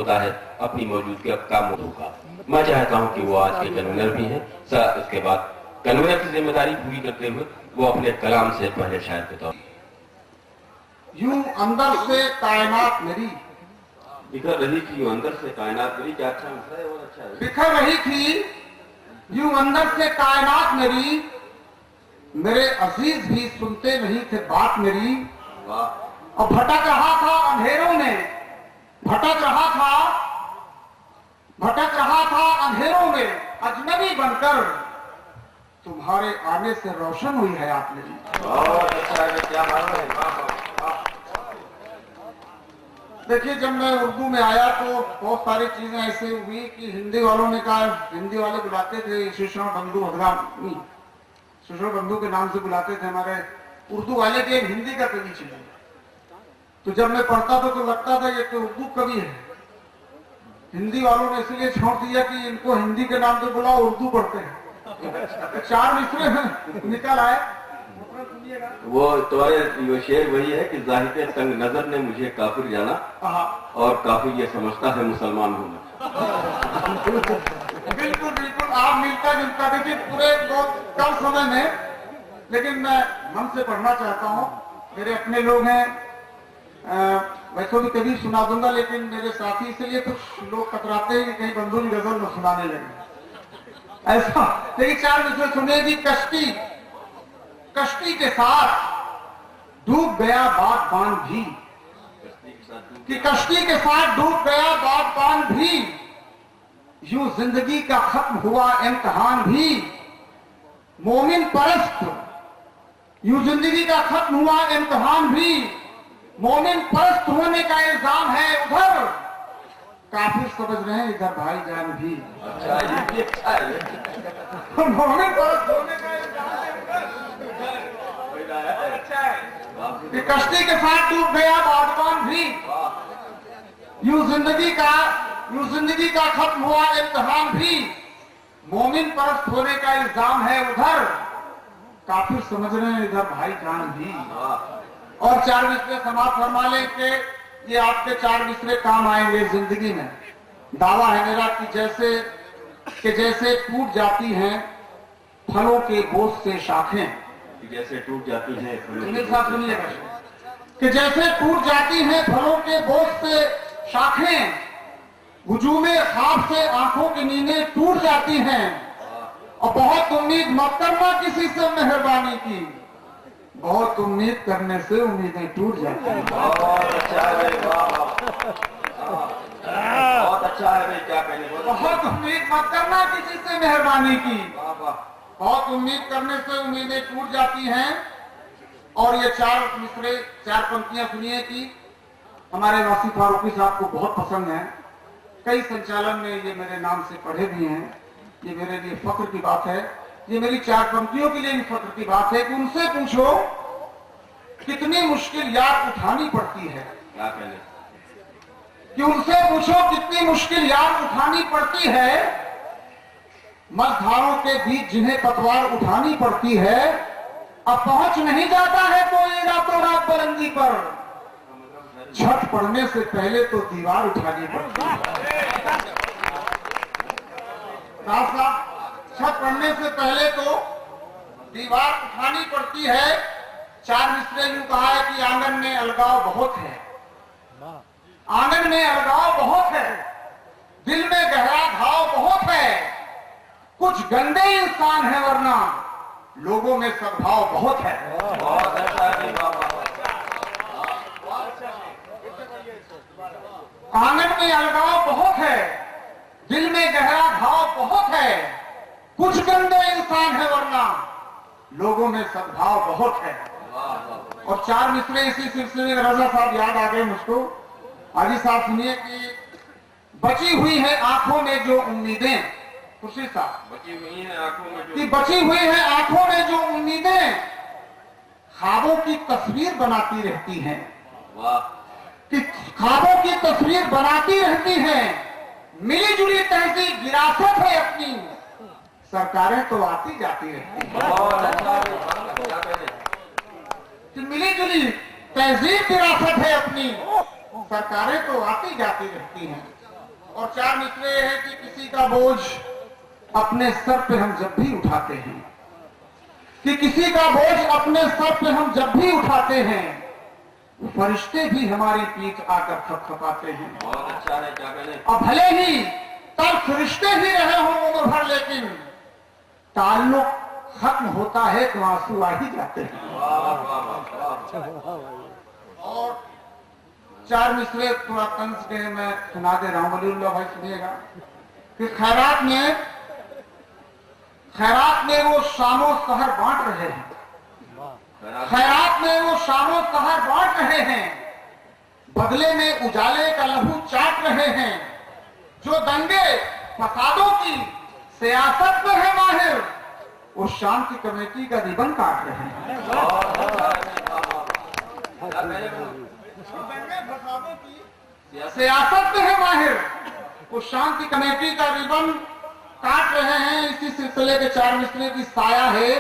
होता है अपनी मौजूदगी का होगा। मैं चाहता हूं कि वो आज के कन्वीनर भी हैं। सर, इसके बाद कन्वीनर की जिम्मेदारी पूरी करते हुए वो अपने कलाम से पहले शायर के तौर यूं अंदर से कायनात मेरी बिखर रही थी, यूं अंदर से कायनात मेरी। क्या अच्छा है, और अच्छा है। बिखर रही थी यूं अंदर से कायनात मेरी, मेरे अजीज भी सुनते नहीं थे बात मेरी। वाह। और भटक रहा था अंधेरों में, भटक रहा था अंधेरों में, अजनबी बनकर तुम्हारे आने से रोशन हुई हयात मेरी। बहुत अच्छा है, क्या बात है। देखिए, जब मैं उर्दू में आया तो बहुत सारी चीजें ऐसे हुई कि हिंदी वालों ने कहा, हिंदी वाले बुलाते थे शिशरण बंधु हजरामी, शिशरण बंधु के नाम से बुलाते थे हमारे उर्दू वाले के हिंदी का कवि चाहिए। तो जब मैं पढ़ता था तो लगता था ये तो उर्दू कवि है। हिंदी वालों ने इसलिए छोड़ दिया कि इनको हिंदी के नाम से बुला, उर्दू पढ़ते हैं। 4 मिसरे निकल आए। वो तुम्हारे शेर वही है कि जाहिर तंग नजर ने मुझे काफिर जाना, और काफिर ये समझता है मुसलमान होना। बिल्कुल बिल्कुल, आप मिलता जुलता। देखिए, पूरे बहुत कम समय में, लेकिन मैं मन से पढ़ना चाहता हूँ। मेरे अपने लोग हैं, वैसे भी कभी सुना दूंगा, लेकिन मेरे साथी इसलिए कुछ लोग कतराते हैं कि कहीं बंधु की गजल न सुनाने लगे ऐसा। लेकिन 4 मिसरे सुनेगी। कश्ती के साथ डूब गया बागबान भी, कि कश्ती के साथ डूब गया बागबान भी, यूं जिंदगी का खत्म हुआ इम्तिहान भी, मोमिन परस्त। यूं जिंदगी का खत्म हुआ इम्तिहान भी, मोमिन परस्त होने का इल्जाम है उधर, काफिर समझ रहे हैं इधर भाईजान भी। मोमिन परस्त होने का इल्जाम है उधर। अच्छा है। कश्ती के साथ डूब गया बागबान भी, यूं जिंदगी का खत्म हुआ इम्तिहान भी, मोमिन परस्त होने का इल्जाम है उधर, काफिर समझ रहे हैं इधर भाईजान भी। और 4 मिसरे समाप्त फरमा लें कि ये आपके 4 मिसरे काम आएंगे जिंदगी में। दावा है मेरा कि जैसे टूट जाती हैं फलों के बोझ से शाखें, जैसे टूट जाती है सुनिएगा, कि जैसे टूट जाती हैं फलों के बोझ से शाखें, हुजूमे ख्वाब से आंखों की नींदें टूट जाती हैं, और बहुत उम्मीद मत करना किसी से मेहरबानी की, बहुत उम्मीद करने से उम्मीदें टूट जाती हैं। बहुत अच्छा है, बहुत अच्छा है भाई, क्या कहने। बहुत उम्मीद मत करना किसी से मेहरबानी की, बहुत उम्मीद करने से उम्मीदें टूट जाती हैं। और ये 4 मिसरे, 4 पंक्तियां सुनिए कि हमारे वासी फारूकी साहब को बहुत पसंद है। कई संचालन में ये मेरे नाम से पढ़े भी हैं। ये मेरे लिए फख्र की बात है। ये मेरी 4 पंक्तियों के लिए भी फख्र की बात है कि उनसे पूछो कितनी मुश्किल याद उठानी पड़ती है। क्या कहने, कि उनसे पूछो कितनी मुश्किल याद उठानी पड़ती है, मझधारों के बीच जिन्हें पतवार उठानी पड़ती है, अब पहुंच नहीं जाता है कोई रातों रात बुलंदी पर, छत पड़ने से पहले तो दीवार उठानी पड़ती है। छत पड़ने से पहले तो दीवार उठानी पड़ती है। 4 मिसरे यूं कहा है कि आंगन में अलगाव बहुत है, आंगन में अलगाव बहुत है, दिल में गहरा घाव बहुत है, कुछ गंदे इंसान है वरना लोगों में सद्भाव बहुत है। बहुत अच्छा है। आंगन में अलगाव बहुत है, दिल में गहरा घाव बहुत है, कुछ गंदे इंसान है वरना लोगों में सद्भाव बहुत है। और 4 मिसरे इसी सिलसिले में रजा साहब याद आ गए मुझको। हाजी साहब सुनिए कि बची हुई है आंखों में जो उम्मीदें, खुशी साहब, बची हुई है आंखों में जो, कि बची हुई है आंखों में जो उम्मीदें, ख्वाबों की तस्वीर बनाती रहती हैं। वाह। कि ख्वाबों की तस्वीर बनाती रहती हैं, मिली जुली तहजीब विरासत है अपनी, सरकारें तो आती जाती रहती हैं। बहुत अच्छा है। कि मिली जुली तहजीब विरासत है अपनी, सरकारें तो आती जाती रहती हैं। और 4 मिसरे ये है कि किसी का बोझ अपने सर पे हम जब भी उठाते हैं, कि किसी का बोझ अपने सर पे हम जब भी उठाते हैं, फरिश्ते भी हमारी पीठ आकर थपथपाते हैं। बहुत अच्छा है, क्या कहने। और भले ही तब फरिश्ते ही रहे हों उम्र भर, लेकिन ताल्लुक खत्म होता है तो आंसू आ ही जाते हैं। और 4 मिसरे थोड़ा तंज के मैं सुना दे रहा हूं, वलीउल्लाह भाई सुनिएगा। कि खैरात में वो शामो सहर बांट रहे हैं, खैरात में वो शामो सहर बांट रहे हैं, बदले में उजाले का लहू चाट रहे हैं। जो दंगे फसादों की सियासत में है माहिर, वो शांति कमेटी का रिबन काट रहे हैं। सियासत में है माहिर, वो शांति कमेटी का रिबन काट रहे हैं। इसी सिलसिले के 4 मिसरे की साया है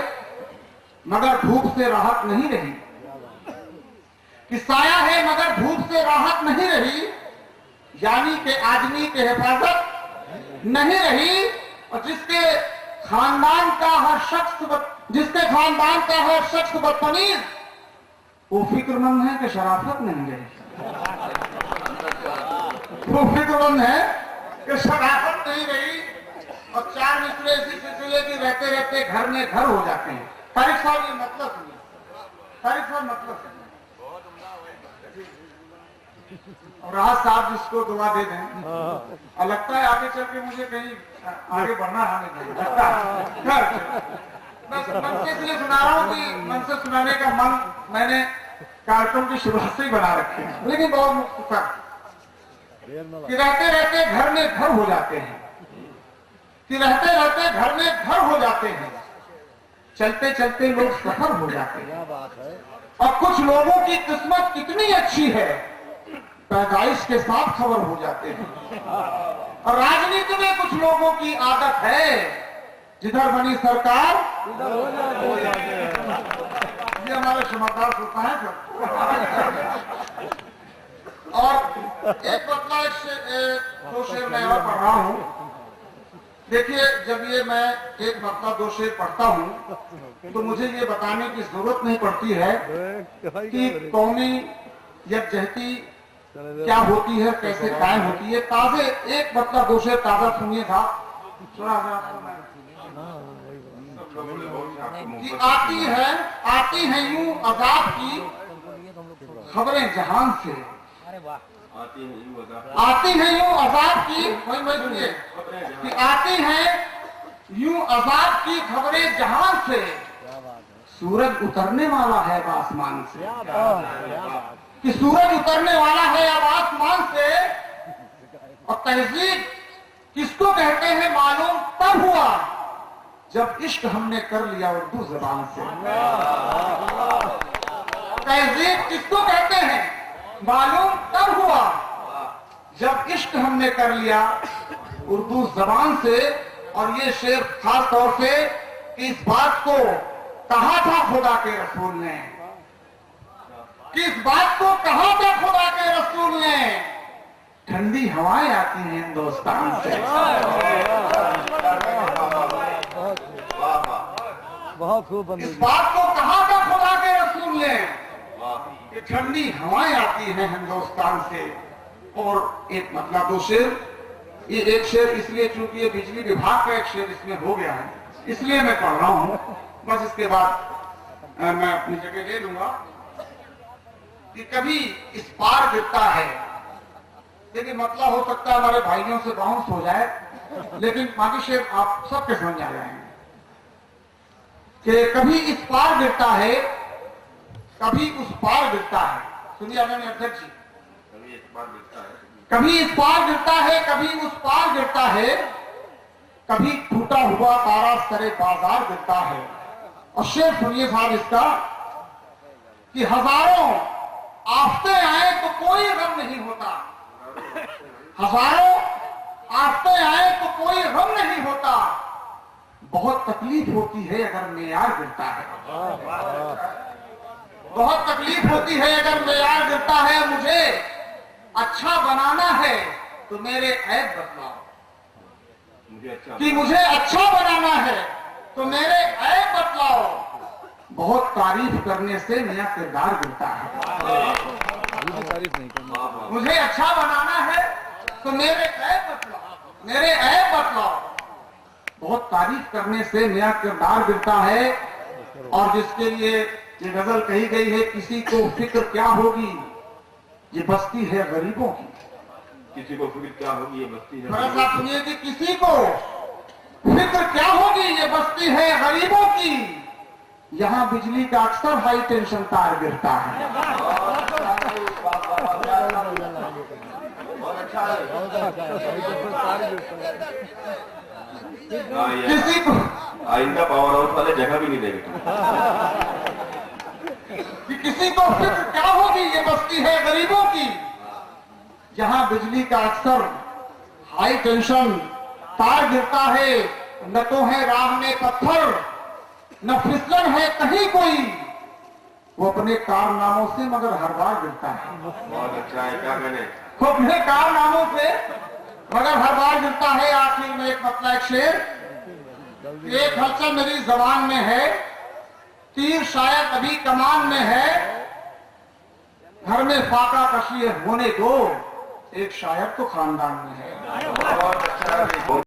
मगर धूप से राहत नहीं रही, कि साया है मगर धूप से राहत नहीं रही, यानी कि आदमी की हिफाजत नहीं रही। और जिसके खानदान का हर शख्स बदतमीज, वो फिक्रमंद है कि शराफत नहीं रही, वो फिक्रमंद है कि शराफत नहीं रही। और 4 मिसरे इसी सिलसिले की रहते रहते घर में घर हो जाते हैं। तारिक साहब ये मतलब सुनिए, तारिक साहब मतलब सुनिए। और राहत साहब जिसको दुआ दे दें, और लगता है आगे चल के मुझे कहीं आगे बढ़ना है, बस मन से इसलिए सुना रहा हूँ कि मन से सुनाने का मन मैंने कार्यक्रम की शुरुआत से ही बना रखे हैं, लेकिन बहुत मुख्तर कि रहते रहते घर में घर हो जाते हैं, कि रहते रहते घर में घर हो जाते हैं, चलते चलते लोग सफर हो जाते हैं। और कुछ लोगों की किस्मत कितनी अच्छी है, पैदाइश के साथ खबर हो जाते हैं। और राजनीति में कुछ लोगों की आदत है, जिधर बनी सरकार ये हमारे समझदार होता है सब। और एक बतला दो शेर मैं और पढ़ रहा हूं। देखिए, जब ये मैं एक मतलब 2 शेर पढ़ता हूं तो मुझे ये बताने की जरूरत नहीं पड़ती है कि कौमी यकजहती क्या होती है, कैसे कायम होती है। ताजे एक मतलब 2 शेर ताजा सुनिए था, सुना कि आती है यूं अजाब की खबरें जहान से, आती हैं यूं अजाब की, वही सुनिए कि आती हैं यूं अजाब की खबरें जहान से, सूरज उतरने वाला है अब आसमान से, कि सूरज उतरने वाला है अब आसमान से। और तहजीब किसको कहते हैं मालूम तब हुआ जब इश्क हमने कर लिया उर्दू जबान से। तहजीब किसको कहते हैं मालूम तब हुआ जब इश्क हमने कर लिया उर्दू जबान से। और ये शेर खास तौर से इस बात को कहा था खुदा के रसूल ने, किस बात को कहा था खुदा के रसूल ने, ठंडी हवाएं आती हैं हिंदुस्तान से। बहुत खूब। इस बात को कहा था खुदा के रसूल ने कि ठंडी हवाएं आती हैं हिंदुस्तान से। और एक मतलब 2 शेर, ये एक शेर इसलिए चूंकि ये बिजली विभाग का एक शेर इसमें हो गया है इसलिए मैं पढ़ रहा हूं, बस इसके बाद मैं अपनी जगह ले लूंगा। कि कभी इस पार गिरता है, देखिए मतलब हो सकता है हमारे भाइयों से बाउंस हो जाए, लेकिन बाकी शेर आप सबके समझ आ जाएंगे कि कभी इस पार गिरता है, कभी उस पार गिरता है। सुनिए आदरणीय अध्यक्ष जी, कभी इस पार गिरता है, कभी उस पार गिरता है, कभी टूटा हुआ तारा सरे बाजार गिरता है। और शेर सुनिए साहब इसका कि हजारों आफतें आए तो कोई गम नहीं होता, हजारों आफतें आए तो कोई गम नहीं होता, बहुत तकलीफ होती है अगर मेयार गिरता है, बहुत तकलीफ होती है अगर मेयार गिरता है। मुझे अच्छा बनाना है तो मेरे ऐब बतलाओ। मुझे अच्छा कि मुझे अच्छा बनाना है तो मेरे ऐब बतलाओ। बहुत तारीफ करने से नया किरदार गिरता है। तारीफ नहीं करना। मुझे अच्छा बनाना है तो मेरे ऐब बतलाओ, मेरे ऐब बतलाओ। बहुत तारीफ करने से नया किरदार गिरता है। और जिसके लिए ये गजल कही गई है, किसी को फिक्र क्या होगी ये बस्ती है गरीबों की। किसी को फिक्र क्या होगी ये बस्ती है। फर्ज आप सुनिए कि किसी को फिक्र क्या होगी ये बस्ती है गरीबों की। यहाँ बिजली का अक्सर हाई टेंशन तार गिरता है। किसी को आइंदा पावर हाउस वाले जगह भी नहीं देंगे कि किसी को फिक्र क्या होगी ये बस्ती है गरीबों की। जहां बिजली का अक्सर हाई टेंशन तार गिरता है। न तो है राह में पत्थर न फिसलन है कहीं कोई। वो अपने कारनामों से मगर हर बार गिरता है। बहुत अच्छा है, क्या कहने। वो अपने कारनामों से मगर हर बार गिरता है। आखिर में एक मतलब एक शेर, एक हलचल मेरी जबान में है, तीर शायद अभी कमान में है। घर में फाका कशी होने दो, एक शायर तो खानदान में है। बहुत अच्छा है।